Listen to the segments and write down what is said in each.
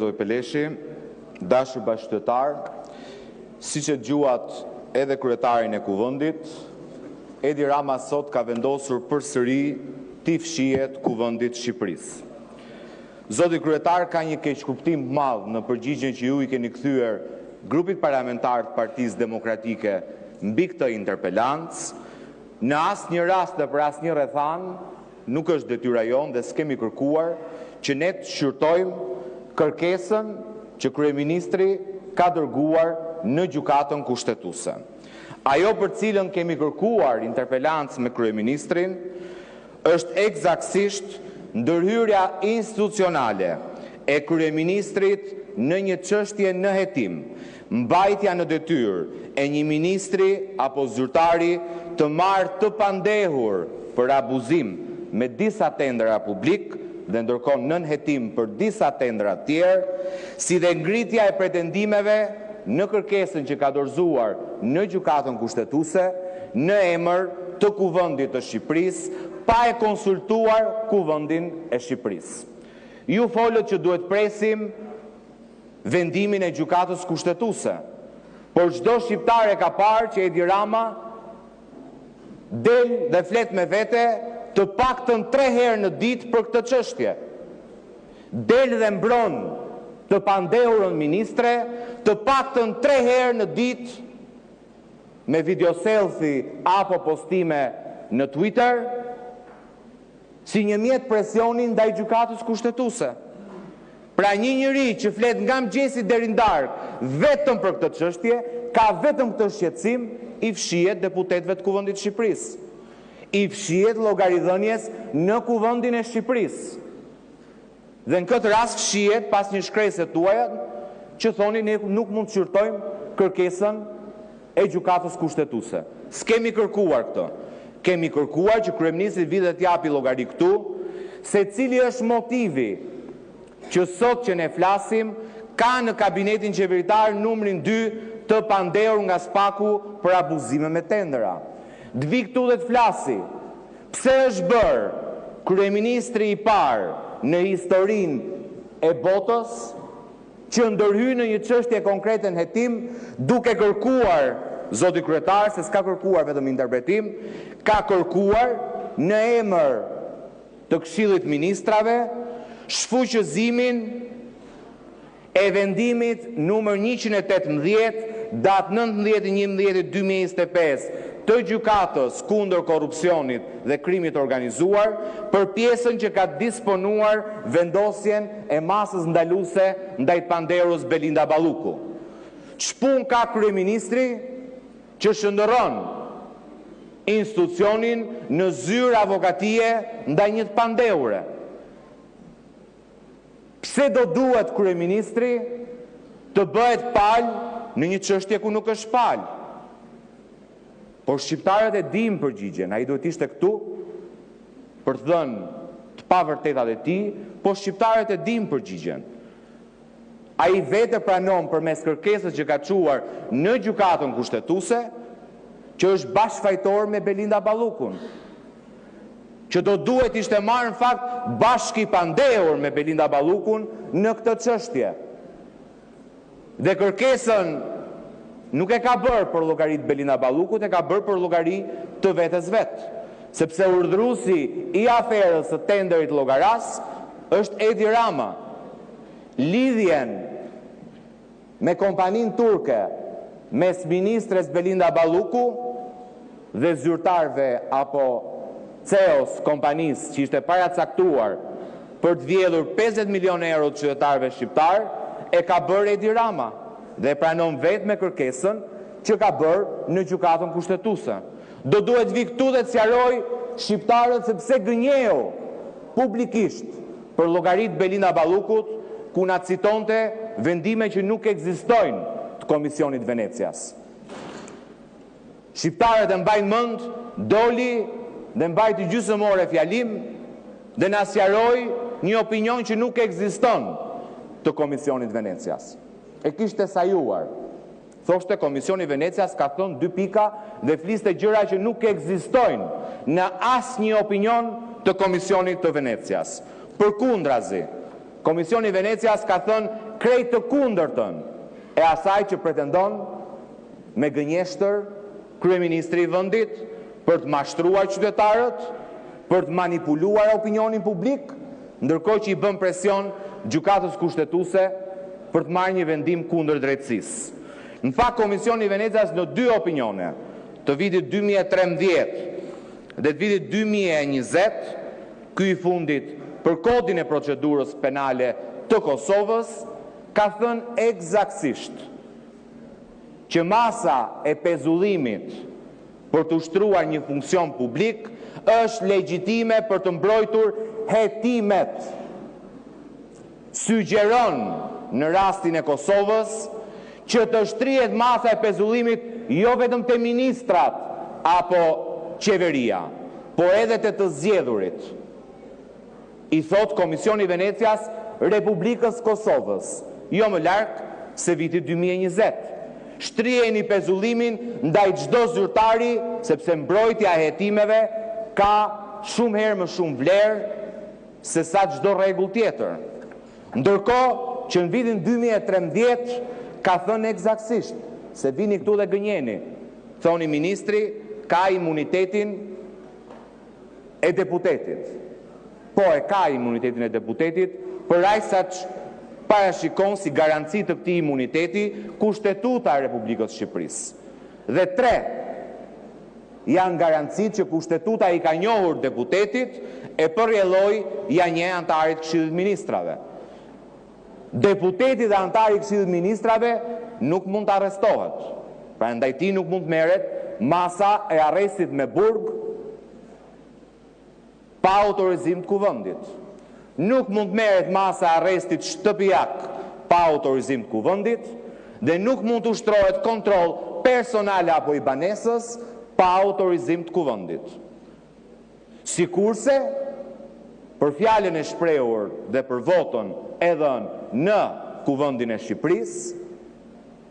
Zoj Peleshi, dashur bashkëtar, siç e dëgjuat edhe kryetarin e Kuvendit, Edi Rama sot ka vendosur përsëri t'i fshihet Kuvendit Shqipërisë. Zoti kryetar ka një keqkuptim të madh në përgjigjen që ju i keni kthyer grupit parlamentar të Partisë Demokratike mbi këtë interpelancë. Në asnjë rast dhe për asnjë rrethan nuk është detyra jonë dhe s'kemi kërkuar që ne të shqyrtojmë kërkesën që kryeministri ka dërguar në gjykatën kushtetuese. Ajo për cilën kemi kërkuar interpelancë me kryeministrin është eksaktësisht ndërhyrja institucionale e kryeministrit në një çështje në hetim, mbajtja në detyrë e një ministri apo zyrtari të marrë të pandehur për abuzim me disa tendera publik dhe ndërkohë nën hetim për disa tendera tjerë, si dhe ngritja e pretendimeve në kërkesën që ka dorëzuar në gjykatën kushtetuese në emër të Kuvendit të Shqipërisë, pa e konsultuar Kuvendin e Shqipërisë. Ju folët që duhet presim vendimin e gjykatës kushtetuese, por çdo shqiptar e ka parë që Edi Rama del dhe flet me vete të paktën 3 herë në ditë për këtë çështje. Del dhe mbron të pandehurën ministre të paktën 3 herë në ditë me video selfie apo postime në Twitter si një mjet presioni ndaj gjykatës kushtetuese. Pra një njeri që flet nga mëngjesi deri në darkë vetëm për këtë çështje, ka vetëm këtë shqetësim, i fshihet deputetëve të Kuvendit të Shqipërisë. I fshihet llogaridhënies në Kuvendin e Shqipërisë. Dhe në këtë rast fshihet pas një shkresë tuaja që thoni ne nuk mund të shqyrtojmë kërkesën e gjykatës kushtetuese. S'kemi kërkuar këtë. Kemi kërkuar që kryeministri vi dhe t'japi llogari këtu se cili është motivi që sot që ne flasim ka në kabinetin qeveritar numrin 2 të pandehur nga Spaku për abuzime me tendera. Dvi këtu dhe të flasi, pse është bërë kryeministri i parë në historinë e botës që ndërhyj në një çështje konkrete në hetim, duke kërkuar, zoti kryetar, se s'ka kërkuar vetëm interpretim, ka kërkuar në emër të Këshillit Ministrave shfuqëzimin e vendimit numër 118 datë 19/11/2025 të gjykatës kundër korrupsionit dhe krimit organizuar për pjesën që ka disponuar vendosjen e masës ndaluese ndaj pandehurës Belinda Balluku. Ç'punë ka kryeministri që shndërron institucionin në zyrë avokatie ndaj një të pandehure? Pse do duhet kryeministri të bëhet palë në një çështje ku nuk është palë? Por shqiptarët e dinë përgjigjen, ai duhet ishte këtu për të dhënë të pavërtetat e tij, por shqiptarët e dinë përgjigjen. Ai vetë pranon përmes kërkesës që ka çuar në gjykatën kushtetuese që është bashkëfajtor me Belinda Ballukun, që do duhet ishte marrë në fakt bashkë i pandehur me Belinda Ballukun në këtë çështje. Dhe kërkesën nuk e ka bërë për llogarit Belinda Ballukut, e ka bërë për llogari të vetes vetë, sepse urdhëruesi i aferës së tenderit llogaras është Edi Rama. Lidhjen me kompaninë turke mes ministres Belinda Balluku dhe zyrtarëve apo CEO-s kompanisë që ishte paracaktuar për të vjedhur 50 milionë euro të qytetarëve shqiptar e ka bërë Edi Rama dhe pranon vetë me kërkesën që ka bërë në gjykatën kushtetuese. Do duhet vi këtu dhe të sqaroj shqiptarët se pse gënjeu publikisht për llogarit Belinda Ballukut, ku na citonte vendime që nuk ekzistojnë të Komisionit Venecias. Shqiptarët e mbajnë mend, doli dhe mbajti gjysmëore fjalim dhe na sqaroi një opinion që nuk ekziston të Komisionit Venecias. E kishte sajuar. Thoshte Komisioni Venecias ka thënë 2 pika dhe fliste gjëra që nuk ekzistojnë në asnjë opinion të Komisionit të Venecias. Përkundrazi, Komisioni Venecias ka thënë krejt të kundërtën e asaj që pretendon me gënjeshtër kryeministri i vendit për të mashtruar qytetarët, për të manipuluar opinionin publik, ndërkohë që i bën presion gjykatës kushtetuese për të marrë një vendim kundër drejtësisë. Në fakt, Komisioni i Venecias në 2 opinione, të vitit 2013 dhe të vitit 2020, ky i fundit për kodin e procedurës penale të Kosovës, ka thënë eksaktësisht që masa e pezullimit për të ushtruar një funksion publik është legjitime për të mbrojtur hetimet. Sugjeron në rastin e Kosovës që të shtrihet masa e pezullimit jo vetëm te ministrat apo qeveria, por edhe të zgjedhurit. I thot Komisioni i Venecias Republikës Kosovës, jo më larg se viti 2020. Shtriheni pezullimin ndaj çdo zyrtari, sepse mbrojtja e hetimeve ka shumë herë më shumë vlerë se sa çdo rregull tjetër. Ndërkohë që në vitin 2013 ka thënë eksaktësisht se vini këtu dhe gënjeni. Thoni ministri ka imunitetin e deputetit. Po e ka imunitetin e deputetit, për aq sa parashikon si garanci të këtij imuniteti Kushtetuta e Republikës Shqipërisë. Dhe 3 janë garancitë që Kushtetuta i ka njohur deputetit e përrjelloi ja një antarit Këshillit Ministrave. Deputeti dhe antari i Këshillit Ministrave nuk mund të arrestohet. Prandaj ti nuk mund të merret masa e arrestit me burg pa autorizim të kuvendit. Nuk mund të merret masa e arrestit shtëpiak pa autorizim të kuvendit dhe nuk mund të ushtrohet kontroll personal apo i banesës pa autorizim të kuvendit. Sikurse për fjalën e shprehur dhe për votën e dhënë në Kuvendin e Shqipërisë,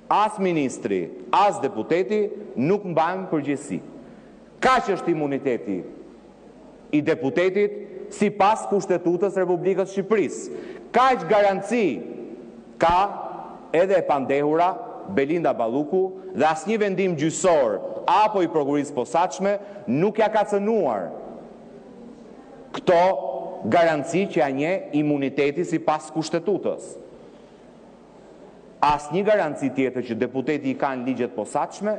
as ministri, as deputeti nuk mbajnë përgjegjësi. Kaq është imuniteti i deputetit sipas Kushtetutës Republikës Shqipërisë. Kaq garanci ka edhe e pandehura Belinda Balluku dhe asnjë vendim gjyqësor apo i prokurisë posaçme nuk ja ka cënuar këto garanci që ja njeh imuniteti sipas Kushtetutës. Asnjë garanci tjetër që deputeti i ka në ligjet posaçme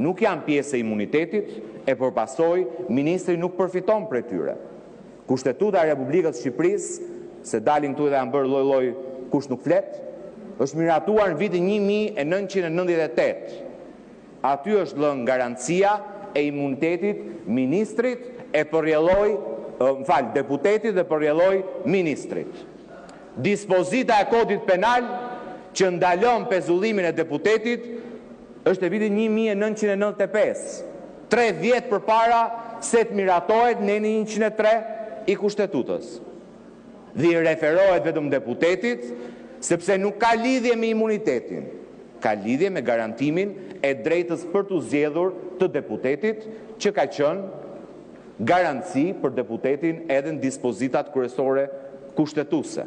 nuk janë pjesë e imunitetit e përpasoj ministri nuk përfiton prej tyre. Kushtetuta e Republikës Shqipërisë, se dalin këtu dhe janë bërë lloj-lloj kush nuk flet, është miratuar në vitin 1998. Aty është lënë garancia e imunitetit ministrit e përrjelloi, deputetit dhe përrjelloi ministrit. Dispozita e kodit penal që ndalon pezullimin e deputetit është e vitit 1995, 3 vjet përpara se të miratohet neni 103 i Kushtetutës. Dhe i referohet vetëm deputetit, sepse nuk ka lidhje me imunitetin, ka lidhje me garantimin e drejtës për të zgjedhur të deputetit, që ka qenë garanci për deputetin edhe në dispozitat kryesore kushtetuese.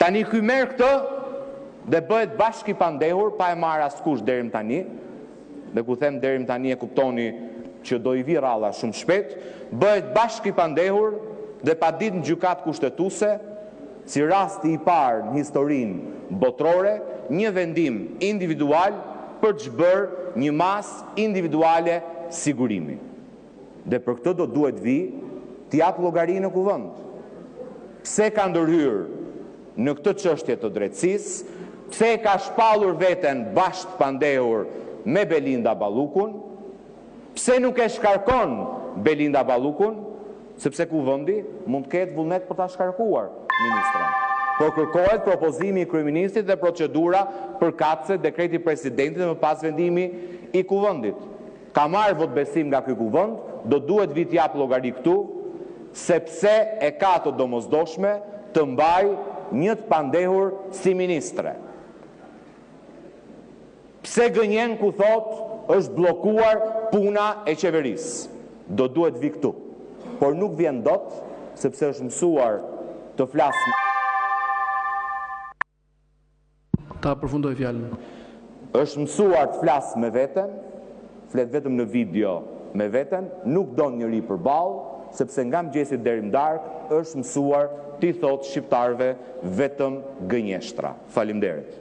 Tani ky merr këtë dhe bëhet bashkë i pandehur, pa e marrë askush deri më tani, dhe ku them deri më tani e kuptoni që do i vi ralla shumë shpejt, bëhet bashkë i pandehur dhe pa ditë në gjykatë kushtetuese, si rasti i parë në historinë botërore, një vendim individual për të zbërë një masë individuale sigurimi. Dhe për këtë do duhet vi të jap llogari në kuvend. Pse ka ndërhyrë në këtë çështje të drejtësisë, pse ka shpallur veten bashkë pandehur me Belinda Ballukun, pse nuk e shkarkon Belinda Ballukun, sepse kuvendi mund të ketë vullnet për ta shkarkuar ministren. Por kërkohet propozimi i kryeministit dhe procedura përkatëse dekreti presidentit dhe më pas vendimi i kuvendit. Ka marrë votbesim nga ky kuvend, do duhet vi të jap llogari këtu, sepse e ka të domosdoshme të mbaj një të pandehur si ministre. Pse gënjen ku thot është bllokuar puna e qeverisë? Do duhet vi këtu. Por nuk vjen dot, sepse është mësuar të flasë. ta përfundoj fjalën. Është mësuar të flasë me veten, flet vetëm në video me veten, nuk don njëri përballë, sepse nga mëngjesi deri në darkë është mësuar t'i thotë shqiptarëve vetëm gënjeshtra. Faleminderit.